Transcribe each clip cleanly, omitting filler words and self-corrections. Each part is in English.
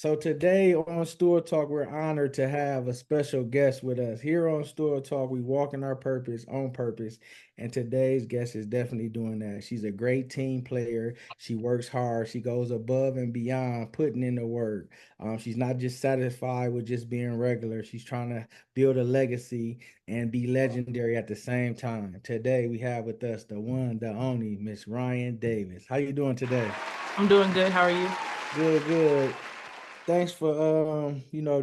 So today on Stool Talk, we're honored to have a special guest with us. Here on Stool Talk, we walk in our purpose on purpose. And today's guest is definitely doing that. She's a great team player. She works hard. She goes above and beyond putting in the work. She's not just satisfied with just being regular. She's trying to build a legacy and be legendary at the same time. Today we have with us the one, the only Miss Ryan Davis. How you doing today? I'm doing good. How are you? Good, good. Thanks for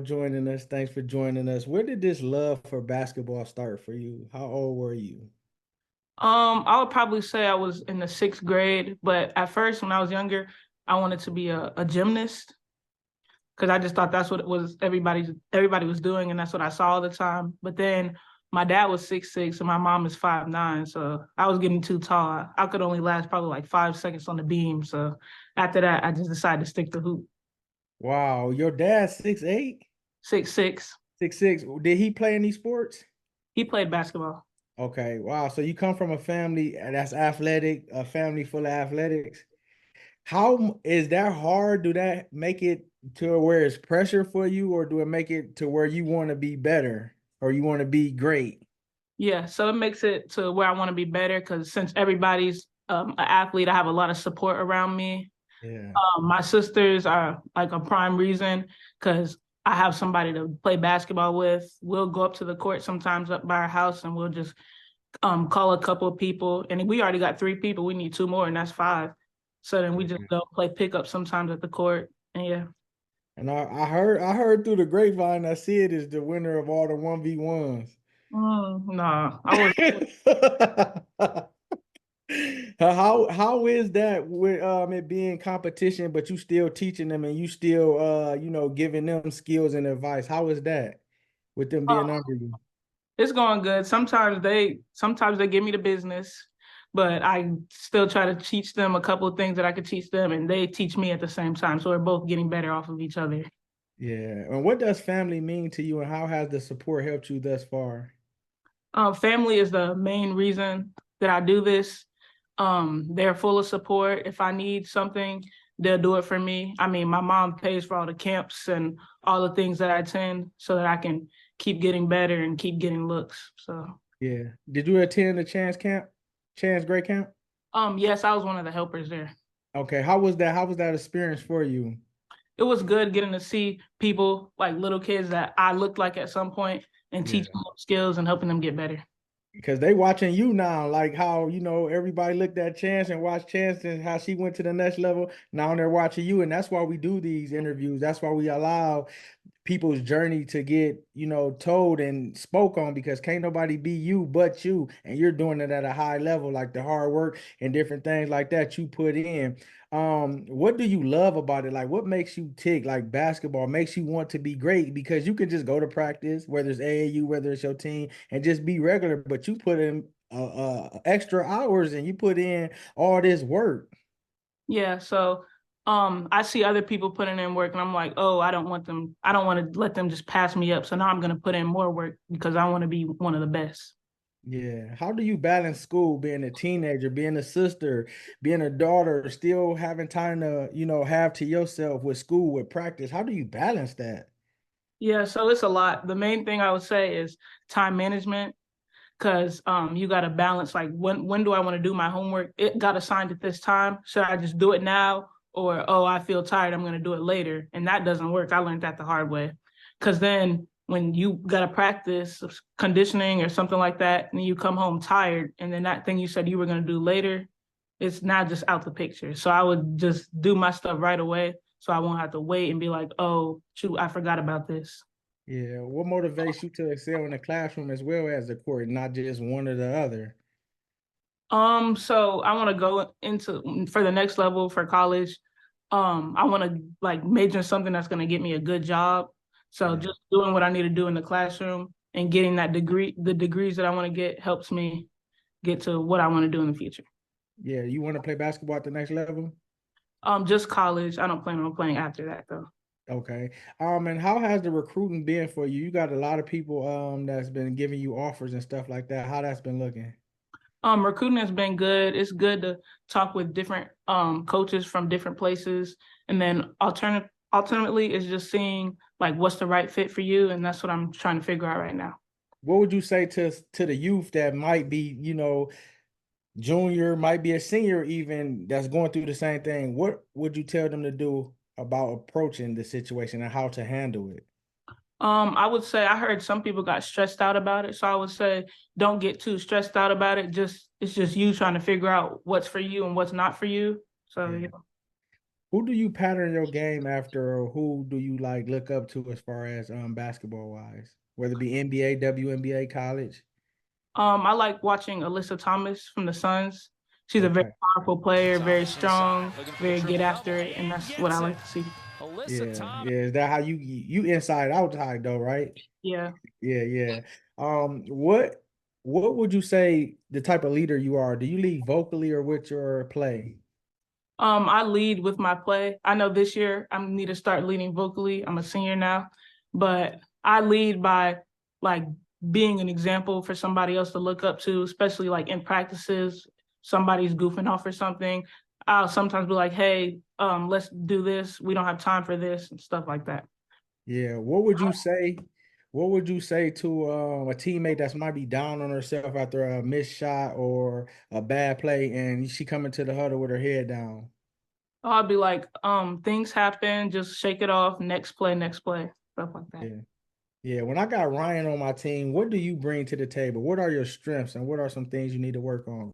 joining us. Thanks for joining us. Where did this love for basketball start for you? How old were you? I would probably say I was in the sixth grade, but at first when I was younger, I wanted to be a gymnast because I just thought that's what it was everybody was doing, and that's what I saw all the time. But then my dad was 6'6" and my mom is 5'9", so I was getting too tall. I could only last probably like 5 seconds on the beam. So after that, I just decided to stick to hoop. Wow, your dad's 6'8", 6'6". 6'6". Did he play any sports? He played basketball. Okay, wow. So you come from a family that's athletic, a family full of athletics. How is that hard? Do that make it to where it's pressure for you, or do it make it to where you want to be better or you want to be great? Yeah, so it makes it to where I want to be better because since everybody's an athlete, I have a lot of support around me. Yeah. My sisters are like a prime reason because I have somebody to play basketball with. We'll go up to the court sometimes up by our house and we'll just call a couple of people. And we already got three people. We need two more, and that's five. So then we just go play pickup sometimes at the court. And yeah. And I heard through the grapevine that Sid is the winner of all the 1v1s. Nah, I was. How is that with it being competition, but you still teaching them and you still giving them skills and advice? How is that with them being under you? It's going good. Sometimes they give me the business, but I still try to teach them a couple of things that I could teach them, and they teach me at the same time. So we're both getting better off of each other. Yeah. And what does family mean to you and how has the support helped you thus far? Family is the main reason that I do this. They're full of support. If I need something, they'll do it for me. I mean, my mom pays for all the camps and all the things that I attend so that I can keep getting better and keep getting looks. So, Yeah. Did you attend the Chance camp? Chance Great camp? yes, I was one of the helpers there. Okay. How was that? How was that experience for you? It was good getting to see people like little kids that I looked like at some point and Yeah. teaching them skills and helping them get better. Because they watching you now, like how everybody looked at Chance and watched Chance and how she went to the next level. Now they're watching you, and that's why we do these interviews. That's why we allow people's journey to get told and spoke on because can't nobody be you but you, and you're doing it at a high level, like the hard work and different things like that you put in. What do you love about it? Like what makes you tick? Like basketball makes you want to be great because you can just go to practice, whether it's AAU, whether it's your team, and just be regular, but you put in extra hours and you put in all this work. Yeah, so I see other people putting in work and I'm like, oh, I don't want to let them just pass me up. So now I'm gonna put in more work because I want to be one of the best. Yeah. How do you balance school, being a teenager, being a sister, being a daughter, still having time to, have to yourself with school, with practice? How do you balance that? Yeah, so it's a lot. The main thing I would say is time management because you got to balance like when do I want to do my homework? It got assigned at this time. Should I just do it now? Or oh, I feel tired, I'm going to do it later. And that doesn't work. I learned that the hard way. Because then when you got to practice conditioning or something like that, and you come home tired, and then that thing you said you were going to do later, it's not just out the picture. So I would just do my stuff right away so I won't have to wait and be like, oh, shoot, I forgot about this. Yeah. What motivates you to excel in the classroom as well as the court, not just one or the other? So I want to go into for the next level for college. I want to like major in something that's going to get me a good job. So Yeah. just doing what I need to do in the classroom and getting that degree, the degrees that I want to get helps me get to what I want to do in the future. Yeah. You want to play basketball at the next level? Just college. I don't plan on playing after that though. Okay. And how has the recruiting been for you? You got a lot of people that's been giving you offers and stuff like that. How that's been looking? Recruiting has been good. It's good to talk with different coaches from different places, and then ultimately is just seeing like what's the right fit for you, and that's what I'm trying to figure out right now. What would you say to the youth that might be, junior, might be a senior even that's going through the same thing? What would you tell them to do about approaching the situation and how to handle it? I would say I heard some people got stressed out about it, so I would say don't get too stressed out about it. Just it's just you trying to figure out what's for you and what's not for you. So Yeah. yeah. Who do you pattern your game after, or who do you like look up to as far as basketball wise? Whether it be NBA, WNBA, college? I like watching Alyssa Thomas from the Suns. She's a very Okay. powerful player, very strong, very get after it, and that's what I like to see. Yeah. Yeah. Is that how you inside out type though, right? Yeah. Yeah, yeah. What would you say the type of leader you are? Do you lead vocally or with your play? I lead with my play. I know this year I need to start leading vocally. I'm a senior now, but I lead by like being an example for somebody else to look up to, especially like in practices, somebody's goofing off or something. I'll sometimes be like, "Hey, let's do this. We don't have time for this," and stuff like that. Yeah. What would you say? What would you say to a teammate that's might be down on herself after a missed shot or a bad play, and she coming to the huddle with her head down? I'll be like, things happen, just shake it off, next play, stuff like that. Yeah. Yeah. When I got Ryan on my team, what do you bring to the table? What are your strengths and what are some things you need to work on?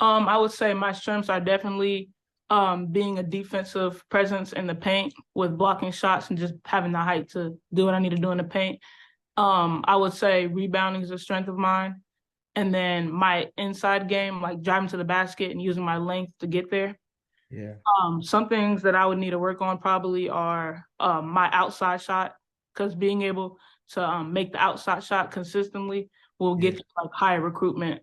I would say my strengths are definitely being a defensive presence in the paint with blocking shots and just having the height to do what I need to do in the paint. I would say rebounding is a strength of mine. And then my inside game, like driving to the basket and using my length to get there. Yeah. Some things that I would need to work on probably are my outside shot, because being able to make the outside shot consistently will Yeah. get you like higher recruitment.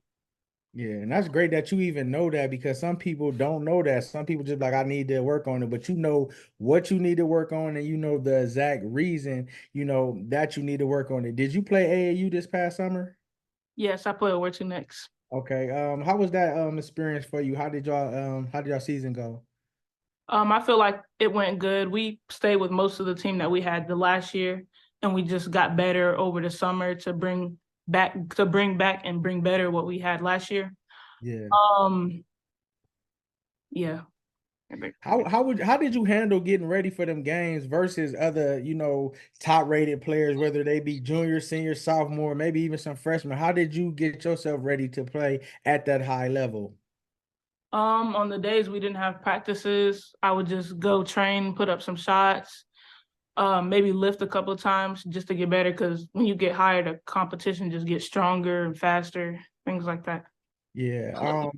Yeah, and that's great that you even know that because some people don't know that. Some people just like, I need to work on it, but you know what you need to work on and you know the exact reason, that you need to work on it. Did you play AAU this past summer? Yes, I play over two next. Okay. How was that experience for you? How did y'all season go? I feel like it went good. We stayed with most of the team that we had the last year, and we just got better over the summer to bring better what we had last year. Yeah. Um, yeah. How did you handle getting ready for them games versus other, top rated players, whether they be junior, senior, sophomore, maybe even some freshmen? How did you get yourself ready to play at that high level? On the days we didn't have practices, I would just go train, put up some shots, maybe lift a couple of times just to get better. Because when you get higher, the competition just gets stronger and faster, things like that. Yeah.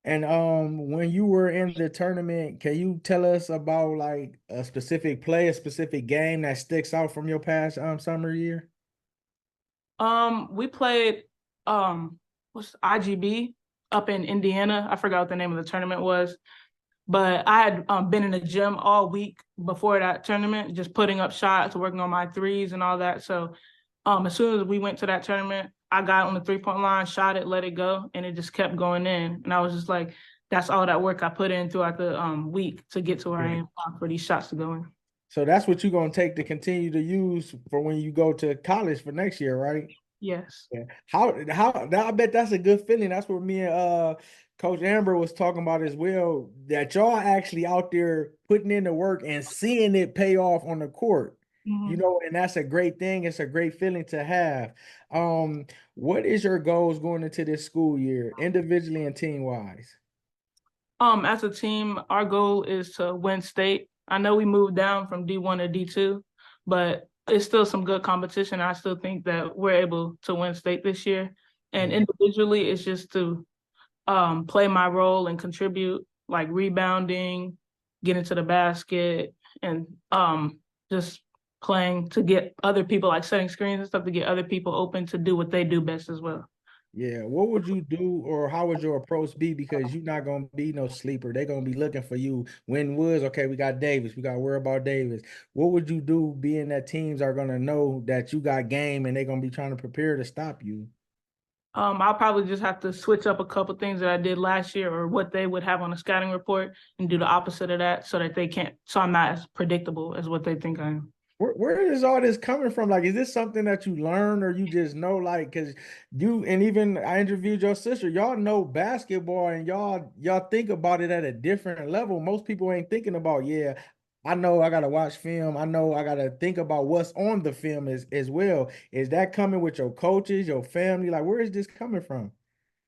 And when you were in the tournament, can you tell us about like a specific play, a specific game that sticks out from your past summer year? We played what's IGB up in Indiana. I forgot what the name of the tournament was, but I had been in the gym all week before that tournament, just putting up shots, working on my threes and all that. So as soon as we went to that tournament, I got on the 3-point line, shot it, let it go, and it just kept going in. And I was just like, that's all that work I put in throughout the week to get to where I Yeah. am for these shots to go in. So that's what you're gonna take to continue to use for when you go to college for next year, right? Yes. Yeah. I bet that's a good feeling. That's what me and Coach Amber was talking about as well. That y'all actually out there putting in the work and seeing it pay off on the court. Mm-hmm. And that's a great thing. It's a great feeling to have. Um, what is your goals going into this school year, individually and team wise? As a team, our goal is to win state. I know we moved down from D1 to D2, but it's still some good competition. I still think that we're able to win state this year. And Yeah. individually, it's just to play my role and contribute, like rebounding, getting to the basket, and just playing to get other people, like setting screens and stuff, to get other people open to do what they do best as well. Yeah, what would you do or how would your approach be? Because you're not gonna be no sleeper. They're gonna be looking for you. Winton Woods, okay, we got Davis. We got to worry about Davis. What would you do being that teams are gonna know that you got game and they're gonna be trying to prepare to stop you? I'll probably just have to switch up a couple things that I did last year or what they would have on a scouting report and do the opposite of that so that they can't, so I'm not as predictable as what they think I am. Where is all this coming from? Like, is this something that you learn or you just know? Like, because you and even I interviewed your sister, y'all know basketball and y'all think about it at a different level. Most people ain't thinking about, yeah, I know I gotta watch film. I know I gotta think about what's on the film as well. Is that coming with your coaches, your family? Like, where is this coming from?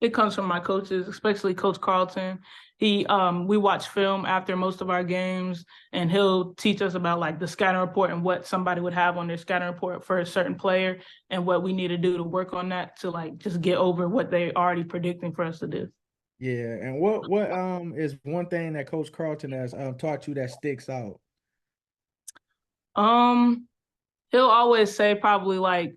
It comes from my coaches, especially Coach Carlton. We watch film after most of our games, and he'll teach us about like the scouting report and what somebody would have on their scouting report for a certain player, and what we need to do to work on that to like just get over what they already predicting for us to do. Yeah, and what is one thing that Coach Carlton has taught you that sticks out? Um, he'll always say probably like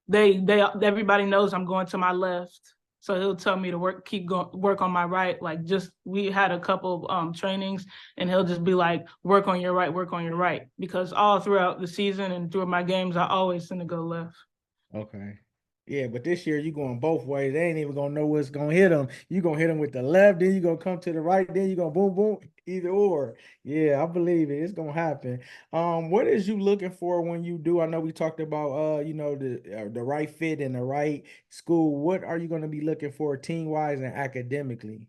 they everybody knows I'm going to my left. So he'll tell me to work on my right. Like just we had a couple of trainings and he'll just be like, work on your right, work on your right. Because all throughout the season and through my games, I always tend to go left. Okay. Yeah, but this year you going both ways. They ain't even gonna know what's gonna hit them. You gonna hit them with the left, then you gonna come to the right, then you gonna boom boom, either or. Yeah, I believe it. It's gonna happen. What is you looking for when you do? I know we talked about the right fit and the right school. What are you gonna be looking for team wise and academically?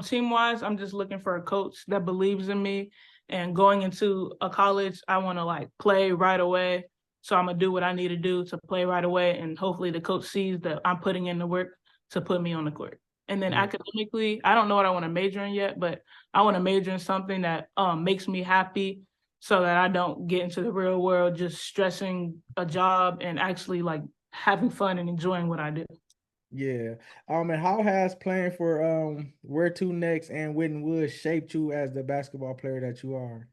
Team wise, I'm just looking for a coach that believes in me. And going into a college, I want to like play right away. So I'm gonna do what I need to do to play right away, and hopefully the coach sees that I'm putting in the work to put me on the court. And then Yeah. academically, I don't know what I want to major in yet, but I want to major in something that makes me happy, so that I don't get into the real world just stressing a job and actually like having fun and enjoying what I do. Yeah. And how has playing for Where to Next and Winton Woods shaped you as the basketball player that you are?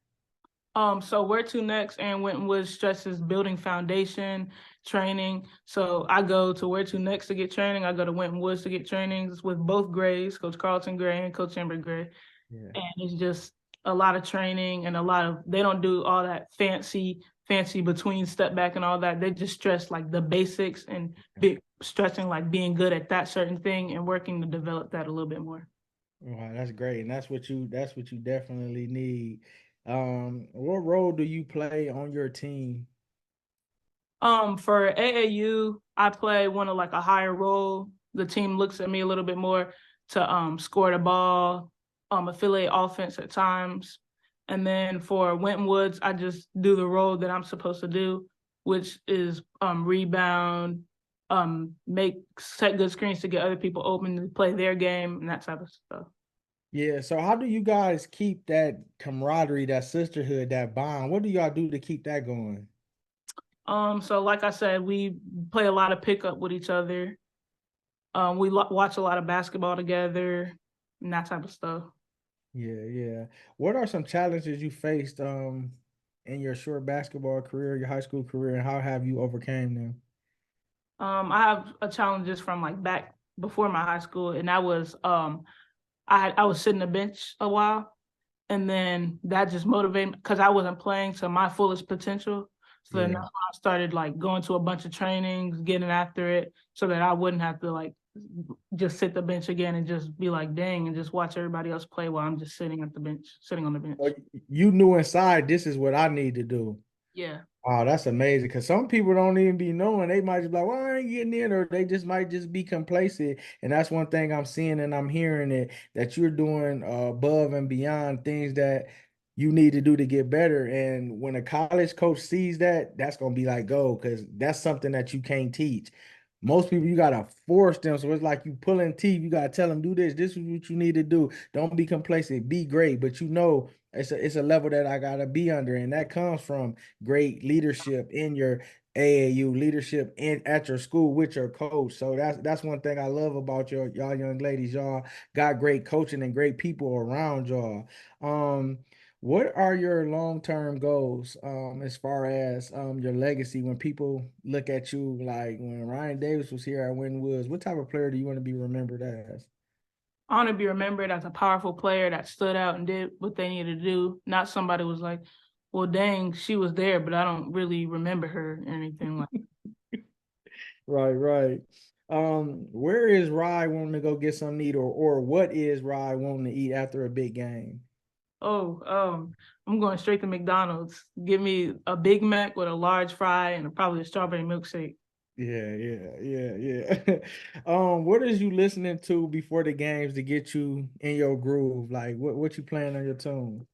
So where to next and Winton Woods stresses building foundation, training. So I go to where to next to get training. I go to Winton Woods to get trainings with both Grays, Coach Carlton Gray and Coach Amber Gray. Yeah. And it's just a lot of training and a lot of they don't do all that fancy between step back and all that. They just stress like the basics and stressing like being good at that certain thing and working to develop that a little bit more. Wow, that's great. And that's what you definitely need. What role do you play on your team? For AAU, I play one of like a higher role. The team looks at me a little bit more to score the ball, affiliate offense at times. And then for Winton Woods, I just do the role that I'm supposed to do, which is rebound, make set good screens to get other people open to play their game and that type of stuff. Yeah, so how do you guys keep that camaraderie, that sisterhood, that bond? What do y'all do to keep that going? So like I said, we play a lot of pickup with each other. We watch a lot of basketball together and that type of stuff. Yeah, yeah. What are some challenges you faced in your short basketball career, your high school career, and how have you overcame them? I have a challenges from like back before my high school, and that was I was sitting the bench a while, and then that just motivated me because I wasn't playing to my fullest potential. So then Yeah. that's when I started like going to a bunch of trainings, getting after it, so that I wouldn't have to like just sit the bench again and just be like, dang, and just watch everybody else play while I'm just sitting at the bench, sitting on the So bench. you knew inside this is what I need to do. Yeah. Oh, that's amazing. Because some people don't even be knowing. They might just be like, well, I ain't getting in, or they just might just be complacent. And that's one thing I'm seeing and I'm hearing it that you're doing above and beyond things that you need to do to get better. And when a college coach sees that, that's gonna be like, go, because that's something that you can't teach. Most people you gotta force them. So it's like you pulling teeth, you gotta tell them, do this. This is what you need to do. Don't be complacent, be great. But you know it's a level that I gotta be under, and that comes from great leadership in your AAU, leadership in at your school with your coach. So that's one thing I love about y'all young ladies. Y'all got great coaching and great people around y'all. Um, what are your long-term goals as far as your legacy when people look at you like when Ryan Davis was here at Winton Woods, what type of player do you want to be remembered as? I want to be remembered as a powerful player that stood out and did what they needed to do. Not somebody was like, well, dang, she was there, but I don't really remember her or anything like that. Right, right. Where is Rye wanting to go get something to eat, or what is Rye wanting to eat after a big game? Oh, I'm going straight to McDonald's. Give me a Big Mac with a large fry and probably a strawberry milkshake. Yeah, yeah. What is you listening to before the games to get you in your groove? Like what you playing on your tune?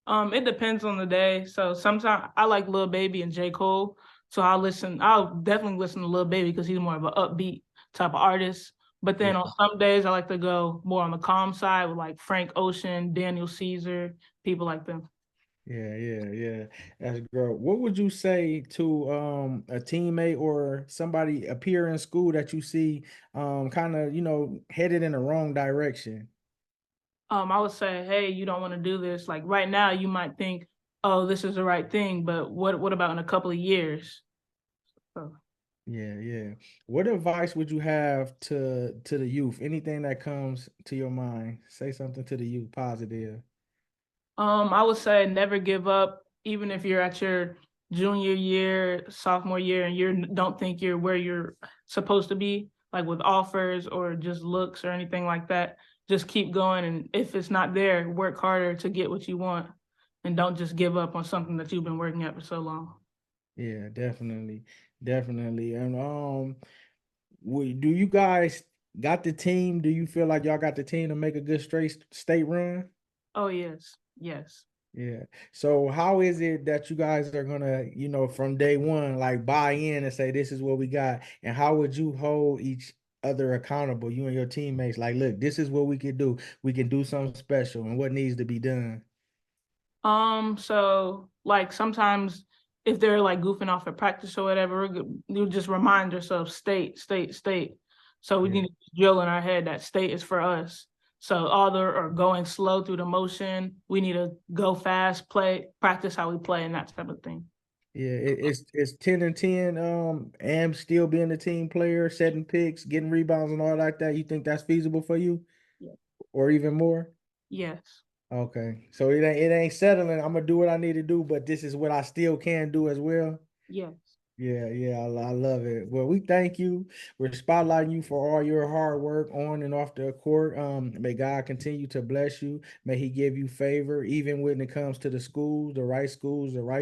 It depends on the day. So sometimes I like Lil Baby and J. Cole. So I'll definitely listen to Lil Baby because he's more of an upbeat type of artist. But Yeah, then on some days I like to go more on the calm side with like Frank Ocean, Daniel Caesar, people like them. yeah. That's great. What would you say to a teammate or somebody, a peer in school that you see kind of, headed in the wrong direction? I would say, hey, you don't want to do this. Like right now, you might think, oh, this is the right thing, but what about in a couple of years? So, Yeah. What advice would you have to the youth? Anything that comes to your mind, say something to the youth positive. I would say never give up, even if you're at your junior year, sophomore year, and you don't think you're where you're supposed to be, like with offers or just looks or anything like that. Just keep going, and if it's not there, work harder to get what you want, and don't just give up on something that you've been working at for so long. Yeah, definitely. And do you guys got the team? Do you feel like y'all got the team to make a good straight state run? Oh yes, yes. Yeah. So how is it that you guys are gonna, from day one, like buy in and say this is what we got? And how would you hold each other accountable, you and your teammates? Like, look, this is what we can do. We can do something special and what needs to be done. So like sometimes if they're like goofing off at practice or whatever, you just remind yourself state. So we Yeah. need to drill in our head that state is for us. So other or going slow through the motion, we need to go fast, practice how we play and that type of thing. Yeah, it's 10 and 10. And still being a team player, setting picks, getting rebounds and all like that. You think that's feasible for you Yeah. or even more? Yes. Okay. So it ain't settling. I'm gonna do what I need to do, but this is what I still can do as well. Yes. Yeah, I love it. Well, we thank you. We're spotlighting you for all your hard work on and off the court. May God continue to bless you. May He give you favor, even when it comes to the schools, the right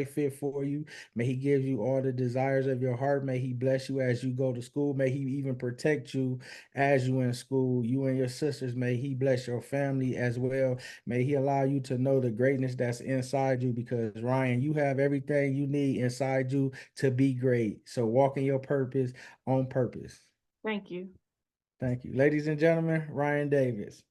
fit for you. May He give you all the desires of your heart. May He bless you as you go to school. May He even protect you as you in school. You and your sisters, may He bless your family as well. May He allow you to know the greatness that's inside you because Ryan, you have everything you need inside you to be great. So walk in your purpose on purpose. Thank you. Thank you. Ladies and gentlemen, Ryan Davis.